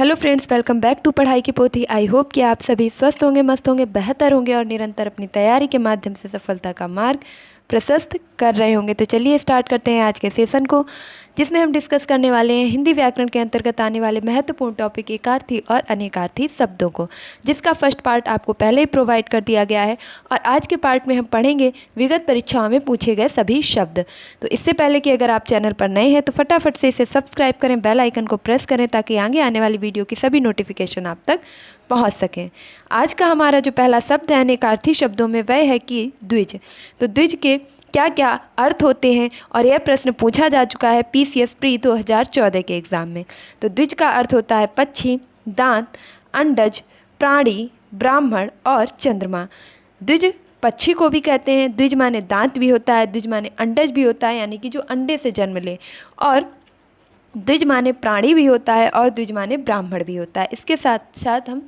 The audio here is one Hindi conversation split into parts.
Hello friends, welcome back to पढ़ाई की पोथी। आई होप कि आप सभी स्वस्थ होंगे, मस्त होंगे, बेहतर होंगे और निरंतर अपनी तैयारी के माध्यम से सफलता का मार्ग प्रशस्त कर रहे होंगे। तो चलिए स्टार्ट करते हैं आज के सेशन को, जिसमें हम डिस्कस करने वाले हैं हिंदी व्याकरण के अंतर्गत आने वाले महत्वपूर्ण टॉपिक एकार्थी और अनेकार्थी शब्दों को, जिसका फर्स्ट पार्ट आपको पहले ही प्रोवाइड कर दिया गया है। और आज के पार्ट में हम पढ़ेंगे विगत परीक्षाओं में पूछे गए सभी शब्द। तो इससे पहले कि अगर आप चैनल पर नए हैं तो फटाफट से इसे सब्सक्राइब करें, बेल आइकन को प्रेस करें ताकि आगे आने वाली वीडियो की सभी नोटिफिकेशन आप तक पहुंच सकें। आज का हमारा जो पहला शब्द है अनेकार्थी शब्दों में वह है कि द्विज। तो द्विज के क्या क्या अर्थ होते हैं, और यह प्रश्न पूछा जा चुका है पीसीएस प्री 2014 के एग्ज़ाम में। तो द्विज का अर्थ होता है पक्षी, दांत, अंडज, प्राणी, ब्राह्मण और चंद्रमा। द्विज पक्षी को भी कहते हैं, द्विज माने दांत भी होता है, द्विज माने अंडज भी होता है यानी कि जो अंडे से जन्म ले, और द्विज माने प्राणी भी होता है और द्विज माने ब्राह्मण भी होता है। इसके साथ साथ हम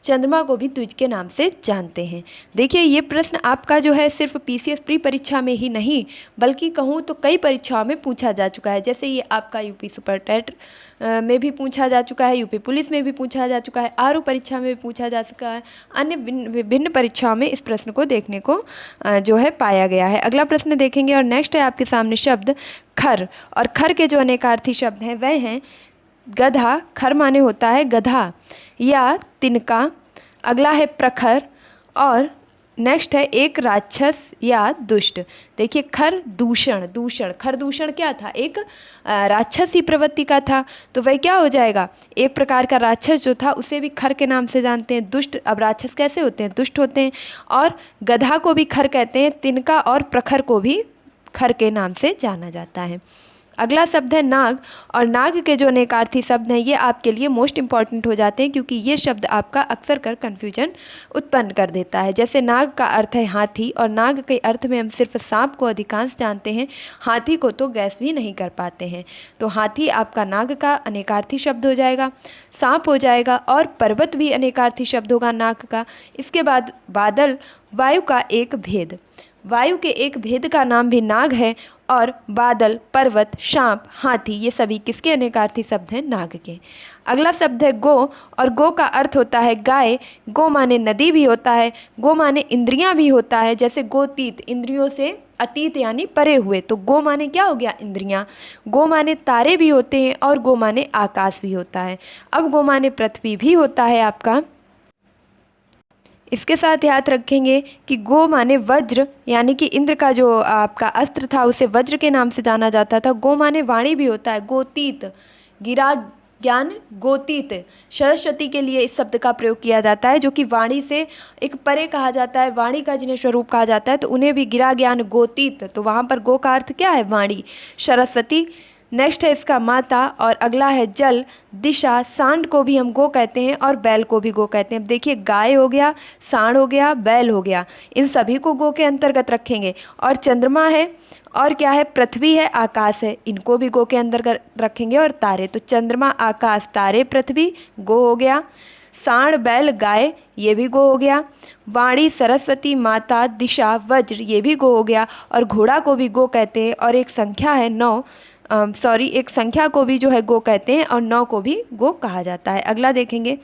चंद्रमा को भी द्विज के नाम से जानते हैं। देखिए, ये प्रश्न आपका जो है सिर्फ पीसीएस प्री परीक्षा में ही नहीं बल्कि कहूँ तो कई परीक्षाओं में पूछा जा चुका है। जैसे ये आपका यूपी सुपर टेट में भी पूछा जा चुका है, यूपी पुलिस में भी पूछा जा चुका है, आरओ परीक्षा में भी पूछा जा चुका है, अन्य विभिन्न परीक्षाओं में इस प्रश्न को देखने को जो है पाया गया है। अगला प्रश्न देखेंगे और नेक्स्ट है आपके सामने शब्द खर। और खर के जो अनेकार्थी शब्द हैं वह हैं गधा। खर माने होता है गधा या तिनका। अगला है प्रखर, और नेक्स्ट है एक राक्षस या दुष्ट। देखिए, खर दूषण, खर दूषण क्या था? एक राक्षसी प्रवृत्ति का था, तो वह क्या हो जाएगा? एक प्रकार का राक्षस जो था उसे भी खर के नाम से जानते हैं। दुष्ट, अब राक्षस कैसे होते हैं? दुष्ट होते हैं। और गधा को भी खर कहते हैं, तिनका और प्रखर को भी खर के नाम से जाना जाता है। अगला शब्द है नाग। और नाग के जो अनेकार्थी शब्द हैं ये आपके लिए मोस्ट इंपॉर्टेंट हो जाते हैं, क्योंकि ये शब्द आपका अक्सर कर कन्फ्यूजन उत्पन्न कर देता है। जैसे नाग का अर्थ है हाथी, और नाग के अर्थ में हम सिर्फ सांप को अधिकांश जानते हैं, हाथी को तो गैस भी नहीं कर पाते हैं। तो हाथी आपका नाग का अनेकार्थी शब्द हो जाएगा, सांप हो जाएगा, और पर्वत भी अनेकार्थी शब्द होगा नाग का। इसके बाद बादल, वायु का एक भेद, वायु के एक भेद का नाम भी नाग है। और बादल, पर्वत, सांप, हाथी, ये सभी किसके अनेकार्थी शब्द हैं? नाग के। अगला शब्द है गो। और गो का अर्थ होता है गाय। गो माने नदी भी होता है, गो माने इंद्रियां भी होता है। जैसे गोतीत, इंद्रियों से अतीत यानी परे हुए, तो गो माने क्या हो गया? इंद्रियां। गो माने तारे भी होते हैं, और गो माने आकाश भी होता है। अब गो माने पृथ्वी भी होता है आपका। इसके साथ याद रखेंगे कि गो माने वज्र, यानी कि इंद्र का जो आपका अस्त्र था उसे वज्र के नाम से जाना जाता था। गो माने वाणी भी होता है, गोतीत, गिरा ज्ञान गोतीत, सरस्वती के लिए इस शब्द का प्रयोग किया जाता है, जो कि वाणी से एक परे कहा जाता है, वाणी का जिन्हें स्वरूप कहा जाता है, तो उन्हें भी गिरा ज्ञान गोतीत। तो वहाँ पर गो का अर्थ क्या है? वाणी, सरस्वती। नेक्स्ट है इसका माता, और अगला है जल, दिशा। सांड को भी हम गो कहते हैं और बैल को भी गो कहते हैं। अब देखिए, गाय हो गया, सांड हो गया, बैल हो गया, इन सभी को गो के अंतर्गत रखेंगे। और चंद्रमा है, और क्या है? पृथ्वी है, आकाश है, इनको भी गो के अंतर्गत रखेंगे। और तारे, तो चंद्रमा, आकाश, तारे, पृथ्वी, गो हो गया। सांड, बैल, गाय, ये भी गो हो गया। वाणी, सरस्वती, माता, दिशा, वज्र, ये भी गो हो गया। और घोड़ा को भी गो कहते हैं। और एक संख्या है 9, एक संख्या को भी जो है गो कहते हैं, और 9 को भी गो कहा जाता है। अगला देखेंगे,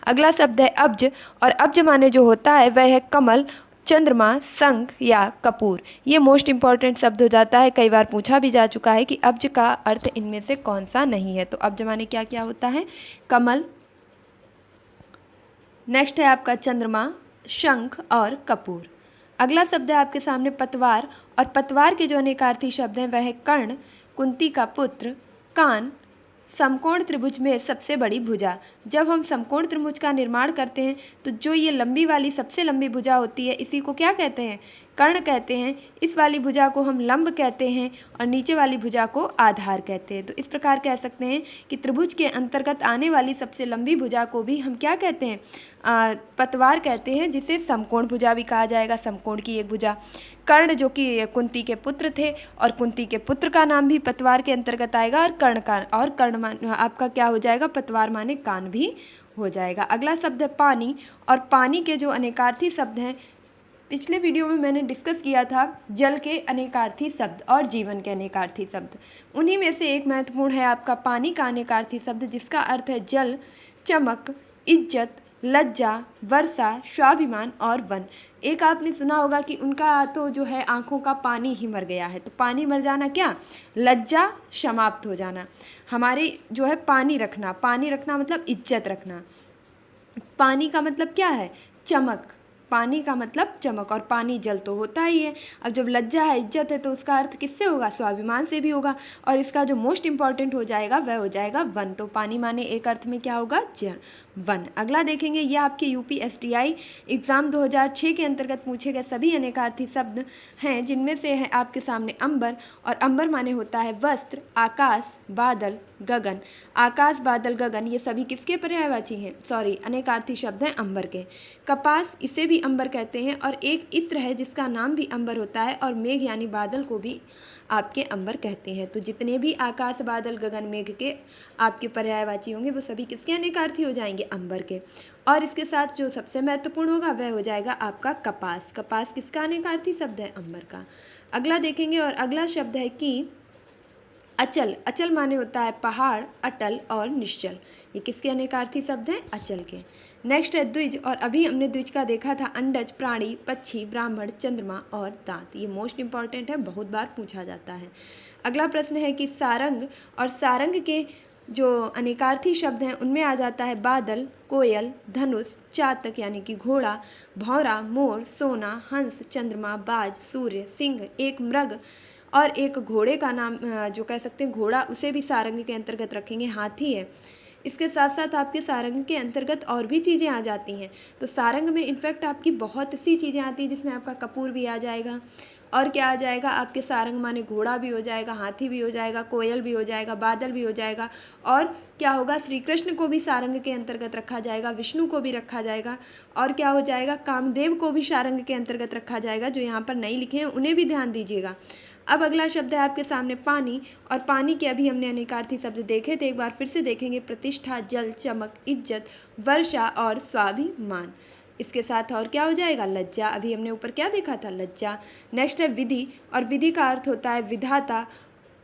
अगला शब्द है अब्ज। और अब्ज माने जो होता है वह है कमल, चंद्रमा, शंख या कपूर। ये मोस्ट इंपॉर्टेंट शब्द हो जाता है, कई बार पूछा भी जा चुका है कि अब्ज का अर्थ इनमें से कौन सा नहीं है। तो अब्ज माने क्या क्या होता है? कमल। नेक्स्ट है आपका चंद्रमा, शंख और कपूर। अगला शब्द है आपके सामने पतवार। और पतवार के जो अनेकार्थी शब्द हैं वह है कर्ण, कुंती का पुत्र, कान, समकोण त्रिभुज में सबसे बड़ी भुजा। जब हम समकोण त्रिभुज का निर्माण करते हैं तो जो ये लंबी वाली सबसे लंबी भुजा होती है इसी को क्या कहते हैं? कर्ण कहते हैं। इस वाली भुजा को हम लंब कहते हैं, और नीचे वाली भुजा को आधार कहते हैं। तो इस प्रकार कह सकते हैं कि त्रिभुज के अंतर्गत आने वाली सबसे लंबी भुजा को भी हम क्या कहते हैं? पतवार कहते हैं, जिसे समकोण भुजा भी कहा जाएगा, समकोण की एक भुजा। कर्ण जो कि कुंती के पुत्र थे, और कुंती के पुत्र का नाम भी पतवार के अंतर्गत आएगा। और कर्ण का, और कर्ण मान आपका क्या हो जाएगा? पतवार माने कान भी हो जाएगा। अगला शब्द है पानी। और पानी के जो अनेकार्थी शब्द हैं, पिछले वीडियो में मैंने डिस्कस किया था जल के अनेकार्थी शब्द और जीवन के अनेकार्थी शब्द। उन्हीं में से एक महत्वपूर्ण है आपका पानी का अनेकार्थी शब्द, जिसका अर्थ है जल, चमक, इज्जत, लज्जा, वर्षा, स्वाभिमान और वन। एक आपने सुना होगा कि उनका तो जो है आंखों का पानी ही मर गया है। तो पानी मर जाना क्या, लज्जा समाप्त हो जाना। हमारी जो है पानी रखना मतलब इज्जत रखना। पानी का मतलब क्या है, चमक, पानी का मतलब चमक, और पानी जल तो होता ही है। अब जब लज्जा है, इज्जत है, तो उसका अर्थ किससे होगा, स्वाभिमान से भी होगा। और इसका जो मोस्ट इंपॉर्टेंट हो जाएगा वह हो जाएगा वन। तो पानी माने एक अर्थ में क्या होगा, वन। अगला देखेंगे, यह आपके यूपीएसटीआई एग्ज़ाम 2006 के अंतर्गत पूछे गए सभी अनेकार्थी शब्द हैं, जिनमें से है आपके सामने अंबर। और अंबर माने होता है वस्त्र, आकाश, बादल, गगन। आकाश, बादल, गगन ये सभी किसके पर्यायवाची हैं, अनेकार्थी शब्द हैं अंबर के। कपास, इसे भी अंबर कहते हैं। और एक इत्र है जिसका नाम भी अंबर होता है। और मेघ यानी बादल को भी आपके अंबर कहते हैं। तो जितने भी आकाश, बादल, गगन, मेघ के आपके पर्यायवाची होंगे वो सभी किसके अनेकार्थी हो जाएंगे, अंबर के। और इसके साथ जो सबसे महत्वपूर्ण होगा वह हो जाएगा आपका कपास। कपास किसका अनेकार्थी शब्द है, अंबर का। अगला देखेंगे, और अगला शब्द है कि अचल। अचल माने होता है पहाड़, अटल और निश्चल। ये किसके अनेकार्थी शब्द हैं, अचल के। नेक्स्ट है द्विज। और अभी हमने द्विज का देखा था, अंडज, प्राणी, पक्षी, ब्राह्मण, चंद्रमा और दांत। ये मोस्ट इंपॉर्टेंट है, बहुत बार पूछा जाता है। अगला प्रश्न है कि सारंग। और सारंग के जो अनेकार्थी शब्द हैं उनमें आ जाता है बादल, कोयल, धनुष, चातक यानी कि घोड़ा, भौरा, मोर, सोना, हंस, चंद्रमा, बाज, सूर्य, सिंह, एक मृग और एक घोड़े का नाम जो कह सकते हैं घोड़ा, उसे भी सारंग के अंतर्गत रखेंगे, हाथी है। इसके साथ साथ आपके सारंग के अंतर्गत और भी चीज़ें आ जाती हैं। तो सारंग में इनफैक्ट आपकी बहुत सी चीज़ें आती हैं, जिसमें आपका कपूर भी आ जाएगा। और क्या आ जाएगा, आपके सारंग माने घोड़ा भी हो जाएगा, हाथी भी हो जाएगा, कोयल भी हो जाएगा, बादल भी हो जाएगा। और क्या होगा, श्री कृष्ण को भी सारंग के अंतर्गत रखा जाएगा, विष्णु को भी रखा जाएगा। और क्या हो जाएगा, कामदेव को भी सारंग के अंतर्गत रखा जाएगा। जो यहाँ पर नहीं लिखे हैं उन्हें भी ध्यान दीजिएगा। अब अगला शब्द है आपके सामने पानी। और पानी के अभी हमने अनेकार्थी शब्द देखे थे, एक बार फिर से देखेंगे, प्रतिष्ठा, जल, चमक, इज्जत, वर्षा और स्वाभिमान। इसके साथ और क्या हो जाएगा, लज्जा। अभी हमने ऊपर क्या देखा था, लज्जा। नेक्स्ट है विधि। और विधि का अर्थ होता है विधाता।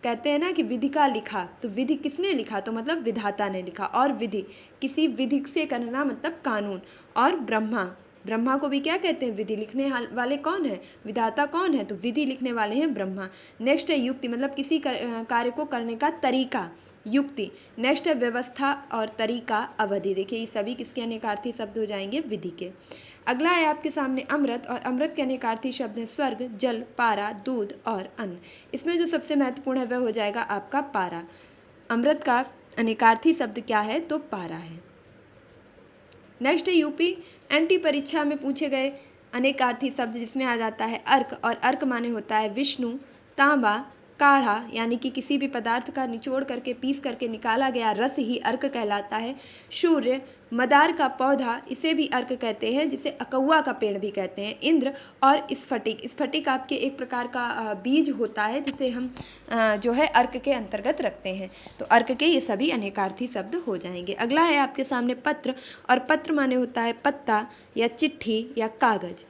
कहते हैं ना कि विधि का लिखा, तो विधि किसने लिखा, तो मतलब विधाता ने लिखा। और विधि, किसी विधि से करना मतलब कानून। और ब्रह्मा, ब्रह्मा को भी क्या कहते हैं, विधि लिखने वाले कौन है, विधाता कौन है, तो विधि लिखने वाले हैं ब्रह्मा। नेक्स्ट है युक्ति, मतलब किसी कार्य को करने का तरीका, युक्ति। नेक्स्ट है व्यवस्था और तरीका, अवधि। देखिए ये सभी किसके अनेकार्थी शब्द हो जाएंगे, विधि के। अगला है आपके सामने अमृत। और अमृत के अनेकार्थी शब्द हैं स्वर्ग, जल, पारा, दूध और अन्न। इसमें जो सबसे महत्वपूर्ण है वह हो जाएगा आपका पारा। अमृत का अनेकार्थी शब्द क्या है, तो पारा है। नेक्स्ट है यूपी एनटी परीक्षा में पूछे गए अनेकार्थी शब्द, जिसमें आ जाता है अर्क। और अर्क माने होता है विष्णु, तांबा, काढ़ा यानी कि किसी भी पदार्थ का निचोड़ करके पीस करके निकाला गया रस ही अर्क कहलाता है। सूर्य, मदार का पौधा, इसे भी अर्क कहते हैं, जिसे अकौआ का पेड़ भी कहते हैं। इंद्र और स्फटिक। स्फटिक आपके एक प्रकार का बीज होता है, जिसे हम जो है अर्क के अंतर्गत रखते हैं। तो अर्क के ये सभी अनेकार्थी शब्द हो जाएंगे। अगला है आपके सामने पत्र। और पत्र माने होता है पत्ता या चिट्ठी या कागज।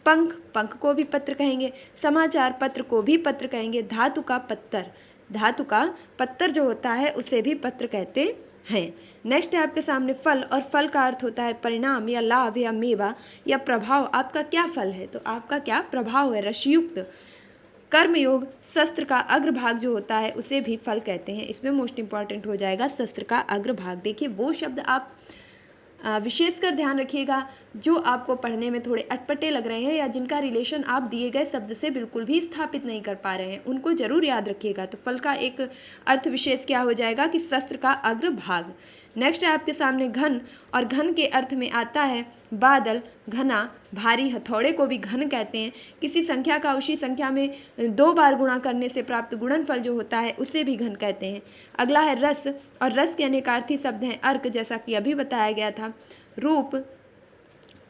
पंख, पंख को भी पत्र कहेंगे। समाचार पत्र को भी पत्र कहेंगे। धातु का पत्तर, धातु का पत्तर जो होता है उसे भी पत्र कहते हैं। नेक्स्ट है आपके सामने फल। और फल का अर्थ होता है परिणाम या लाभ या मेवा या प्रभाव। आपका क्या फल है, तो आपका क्या प्रभाव है, रसयुक्त। कर्मयोग, शस्त्र का अग्रभाग जो होता है उसे भी फल कहते हैं। इसमें मोस्ट इंपॉर्टेंट हो जाएगा शस्त्र का अग्रभाग। देखिए वो शब्द आप विशेषकर ध्यान रखिएगा जो आपको पढ़ने में थोड़े अटपटे लग रहे हैं या जिनका रिलेशन आप दिए गए शब्द से बिल्कुल भी स्थापित नहीं कर पा रहे हैं, उनको जरूर याद रखिएगा। तो फल का एक अर्थ विशेष क्या हो जाएगा कि शस्त्र का अग्रभाग। नेक्स्ट है आपके सामने घन। और घन के अर्थ में आता है बादल, घना, भारी। हथौड़े को भी घन कहते हैं। किसी संख्या का उसी संख्या में 2 बार गुणा करने से प्राप्त गुणनफल जो होता है उसे भी घन कहते हैं। अगला है रस। और रस के अनेकार्थी शब्द हैं अर्क, जैसा कि अभी बताया गया था। रूप,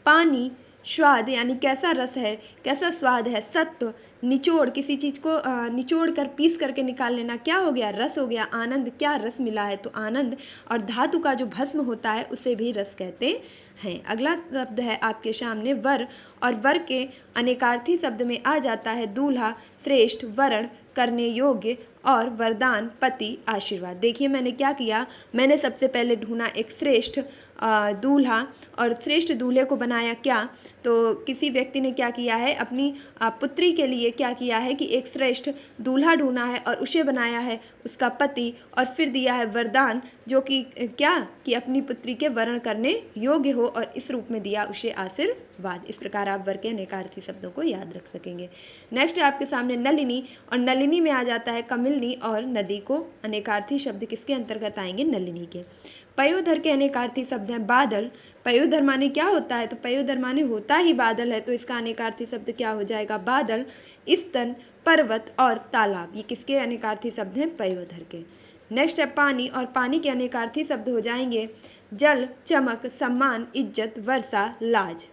पानी, स्वाद यानी कैसा रस है, कैसा स्वाद है। सत्व, निचोड़, किसी चीज़ को निचोड़ कर पीस करके निकाल लेना, क्या हो गया, रस हो गया। आनंद, क्या रस मिला है, तो आनंद। और धातु का जो भस्म होता है उसे भी रस कहते हैं। अगला शब्द है आपके सामने वर, और वर के अनेकार्थी शब्द में आ जाता है दूल्हा, श्रेष्ठ, वरण, करने योग्य, और वरदान, पति, आशीर्वाद। देखिए मैंने क्या किया, मैंने सबसे पहले ढूंढा एक श्रेष्ठ दूल्हा, और श्रेष्ठ दूल्हे को बनाया क्या, तो किसी व्यक्ति ने क्या किया है, अपनी पुत्री के लिए क्या किया है कि एक श्रेष्ठ दूल्हा ढूंढा है और उसे बनाया है उसका पति, और फिर दिया है वरदान, जो कि क्या, कि अपनी पुत्री के वरण करने योग्य हो, और इस रूप में दिया उसे आशीर्वाद। इस प्रकार आप वर के अनेकार्थी शब्दों को याद रख सकेंगे। नेक्स्ट है आपके सामने नलिनी, और नलिनी में आ जाता है कमिलनी और नदी को अनेकार्थी शब्द किसके अंतर्गत आएंगे, नलिनी के। पयोधर के अनेकार्थी शब्द हैं बादल। पयोधर माने क्या होता है, तो पयोधर माने होता ही बादल है, तो इसका अनेकार्थी शब्द क्या हो जाएगा, बादल, स्तन, पर्वत और तालाब। ये किसके अनेकार्थी शब्द हैं, पयोधर के। नेक्स्ट है पानी, और पानी के अनेकार्थी शब्द हो जाएंगे जल, चमक, सम्मान, इज्जत, वर्षा, लाज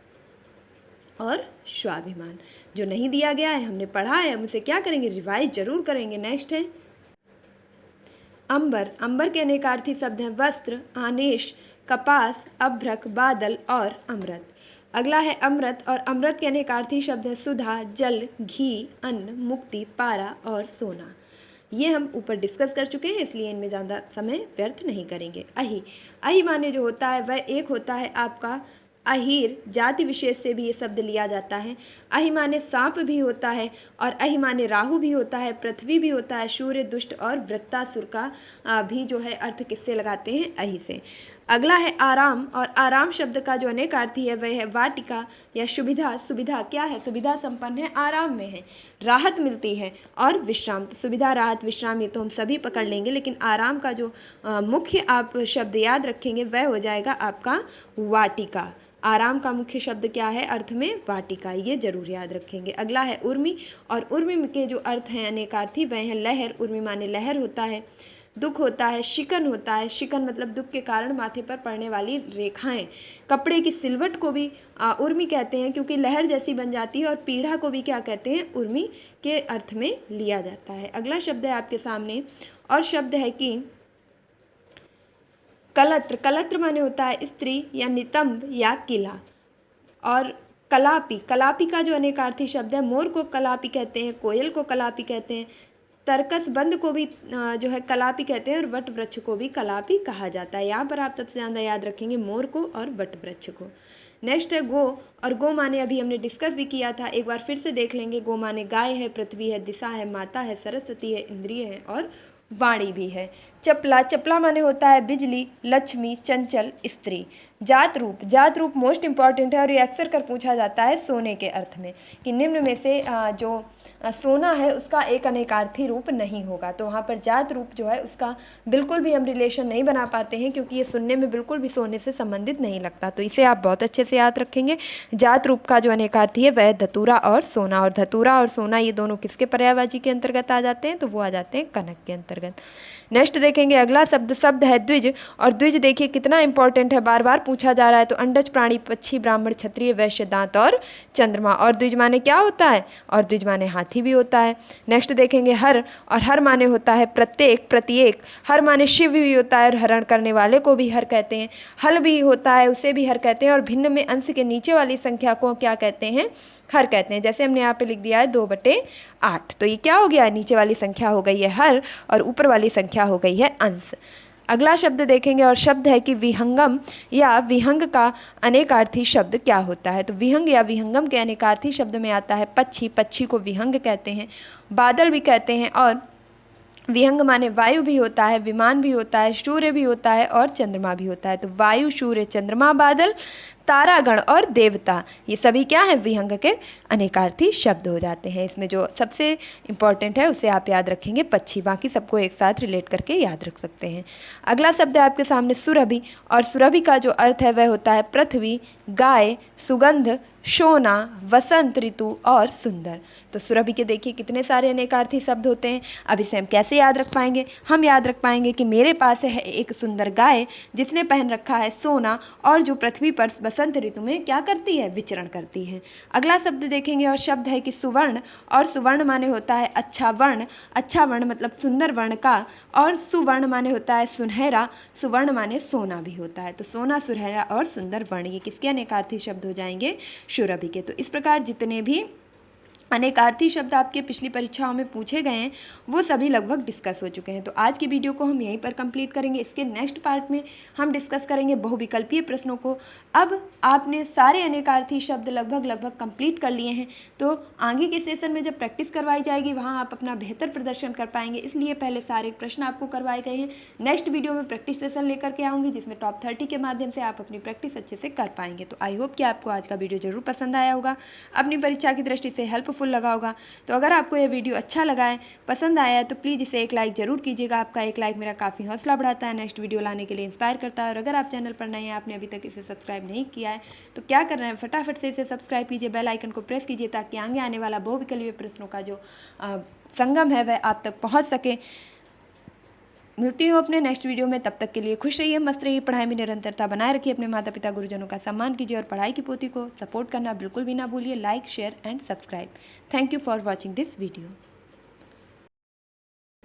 और स्वाभिमान। जो नहीं दिया गया है हमने पढ़ा है, हम उसे क्या करेंगे, रिवाइज जरूर करेंगे। नेक्स्ट है अंबर। अंबर के अनेकार्थी शब्द हैं वस्त्र, आनेश, कपास, अभ्रक, बादल और अमृत। अगला है अमृत, और अमृत के अनेकार्थी शब्द हैं सुधा, जल, घी, अन्न, मुक्ति, पारा और सोना। ये हम ऊपर डिस्कस कर चुके हैं, इसलिए इनमें ज़्यादा समय व्यर्थ नहीं करेंगे। अहि, अहि माने जो होता है वह एक होता है आपका अहीर, जाति विशेष से भी ये शब्द लिया जाता है। अहि माने सांप भी होता है, और अहि माने राहु भी होता है, पृथ्वी भी होता है, सूर्य, दुष्ट और वृत्तासुर का भी जो है अर्थ किससे लगाते हैं, अहि से। अगला है आराम, और आराम शब्द का जो अनेकार्थी है वह है वाटिका या सुविधा। सुविधा क्या है, सुविधा संपन्न है, आराम में है, राहत मिलती है, और विश्राम। तो सुविधा, राहत, विश्राम ये तो हम सभी पकड़ लेंगे, लेकिन आराम का जो मुख्य आप शब्द याद रखेंगे वह हो जाएगा आपका वाटिका। आराम का मुख्य शब्द क्या है, अर्थ में वाटिका, ये जरूर याद रखेंगे। अगला है उर्मी, और उर्मी के जो अर्थ हैं अनेकार्थी वह हैं लहर। उर्मी माने लहर होता है, दुख होता है, शिकन होता है, शिकन मतलब दुख के कारण माथे पर पड़ने वाली रेखाएं। कपड़े की सिलवट को भी उर्मी कहते हैं, क्योंकि लहर जैसी बन जाती है, और पीढ़ा को भी क्या कहते हैं, उर्मी के अर्थ में लिया जाता है। अगला शब्द है आपके सामने, और शब्द है कि कलत्र। कलत्र माने होता है स्त्री या नितंब या किला। और कलापी, कलापी का जो अनेकार्थी शब्द है, मोर को कलापी कहते हैं, कोयल को कलापी कहते हैं, तरकस बंद को भी जो है कलापी कहते हैं, और वट वृक्ष को भी कलापी कहा जाता है। यहाँ पर आप सबसे ज़्यादा याद रखेंगे मोर को और वट वृक्ष को। नेक्स्ट है गो, और गो माने अभी हमने डिस्कस भी किया था, एक बार फिर से देख लेंगे। गो माने गाय है, पृथ्वी है, दिशा है, माता है, सरस्वती है, इंद्रिय है और वाणी भी है। चपला, चपला माने होता है बिजली, लक्ष्मी, चंचल, स्त्री। जात रूप, जात रूप मोस्ट इंपॉर्टेंट है, और ये अक्सर कर पूछा जाता है सोने के अर्थ में, कि निम्न में से जो सोना है उसका एक अनेकार्थी रूप नहीं होगा। तो वहाँ पर जात रूप जो है उसका बिल्कुल भी हम रिलेशन नहीं बना पाते हैं, क्योंकि ये सुनने में बिल्कुल भी सोने से संबंधित नहीं लगता। तो इसे आप बहुत अच्छे से याद रखेंगे। जात रूप का जो अनेकार्थी है वह धतूरा और सोना, और धतूरा और सोना ये दोनों किसके पर्यायवाची के अंतर्गत आ जाते हैं, तो वो आ जाते हैं कनक के अंतर्गत। नेक्स्ट देखेंगे अगला शब्द है द्विज, और द्विज देखिए कितना इंपॉर्टेंट है, बार बार पूछा जा रहा है। तो अंडज, प्राणी, पक्षी, ब्राह्मण, क्षत्रिय, वैश्य, दांत और चंद्रमा। और द्विज माने क्या होता है, और द्विज माने हाथी भी होता है। नेक्स्ट देखेंगे हर, और हर माने होता है प्रत्येक, प्रत्येक। हर माने शिव भी होता है, और हरण करने वाले को भी हर कहते हैं। हल भी होता है, उसे भी हर कहते हैं, और भिन्न में अंश के नीचे वाली संख्या को क्या कहते हैं, हर कहते हैं। जैसे हमने यहाँ पे लिख दिया है 2/8, तो ये क्या हो गया, नीचे वाली संख्या हो गई है हर, और ऊपर वाली संख्या हो गई है अंश। अगला शब्द देखेंगे, और शब्द है कि विहंगम या विहंग का अनेकार्थी शब्द क्या होता है। तो विहंग या विहंगम के अनेकार्थी शब्द में आता है पक्षी, पक्षी को विहंग कहते हैं, बादल भी कहते हैं, और विहंग माने वायु भी होता है, विमान भी होता है, सूर्य भी होता है और चंद्रमा भी होता है। तो वायु, सूर्य, चंद्रमा, बादल, तारागण और देवता, ये सभी क्या है, विहंग के अनेकार्थी शब्द हो जाते हैं। इसमें जो सबसे इम्पॉर्टेंट है उसे आप याद रखेंगे पक्षी, बाकी सबको एक साथ रिलेट करके याद रख सकते हैं। अगला शब्द है आपके सामने सुरभि, और सुरभि का जो अर्थ है वह होता है पृथ्वी, गाय, सुगंध, शोना, वसंत ऋतु और सुंदर। तो सुरभि के देखिए कितने सारे अनेकार्थी शब्द होते हैं। अब इसे हम कैसे याद रख पाएंगे? हम याद रख पाएंगे कि मेरे पास है एक सुंदर गाय जिसने पहन रखा है सोना और जो पृथ्वी पर बसंत ऋतु में क्या करती है? विचरण करती है। अगला शब्द देखेंगे और शब्द है कि सुवर्ण, और सुवर्ण माने होता है अच्छा वर्ण। अच्छा वर्ण मतलब सुंदर वर्ण का, और सुवर्ण माने होता है सुनहरा। सुवर्ण माने सोना भी होता है। तो सोना, सुनहरा और सुंदर वर्ण, ये किसके अनेकार्थी शब्द हो जाएंगे? शुरभि के। तो इस प्रकार जितने भी अनेकार्थी शब्द आपके पिछली परीक्षाओं में पूछे गए हैं वो सभी लगभग डिस्कस हो चुके हैं। तो आज की वीडियो को हम यहीं पर कंप्लीट करेंगे। इसके नेक्स्ट पार्ट में हम डिस्कस करेंगे बहुविकल्पीय प्रश्नों को। अब आपने सारे अनेकार्थी शब्द लगभग कंप्लीट कर लिए हैं, तो आगे के सेशन में जब प्रैक्टिस करवाई जाएगी वहाँ आप अपना बेहतर प्रदर्शन कर पाएंगे। इसलिए पहले सारे प्रश्न आपको करवाए गए हैं। नेक्स्ट वीडियो में प्रैक्टिस सेशन लेकर के आऊँगी जिसमें टॉप 30 के माध्यम से आप अपनी प्रैक्टिस अच्छे से कर पाएंगे। तो आई होप कि आपको आज का वीडियो जरूर पसंद आया होगा, अपनी परीक्षा की दृष्टि से हेल्पफुल लगा होगा। तो अगर आपको यह वीडियो अच्छा लगा है, पसंद आया है, तो प्लीज़ इसे एक लाइक ज़रूर कीजिएगा। आपका एक लाइक मेरा काफ़ी हौसला बढ़ाता है, नेक्स्ट वीडियो लाने के लिए इंस्पायर करता है। और अगर आप चैनल पर नए हैं, आपने अभी तक इसे सब्सक्राइब नहीं किया है, तो क्या कर रहे हैं? फटाफट से इसे सब्सक्राइब कीजिए, बेल आइकन को प्रेस कीजिए ताकि आगे आने वाला बहुविकल्पीय प्रश्नों का जो संगम है वह आप तक पहुँच सके। मिलती हूँ अपने नेक्स्ट वीडियो में। तब तक के लिए खुश रहिए, मस्त रहिए, पढ़ाई में निरंतरता बनाए रखिए, अपने माता पिता गुरुजनों का सम्मान कीजिए और पढ़ाई की पोथी को सपोर्ट करना बिल्कुल भी ना भूलिए। Like, share and subscribe. Thank you for watching this video.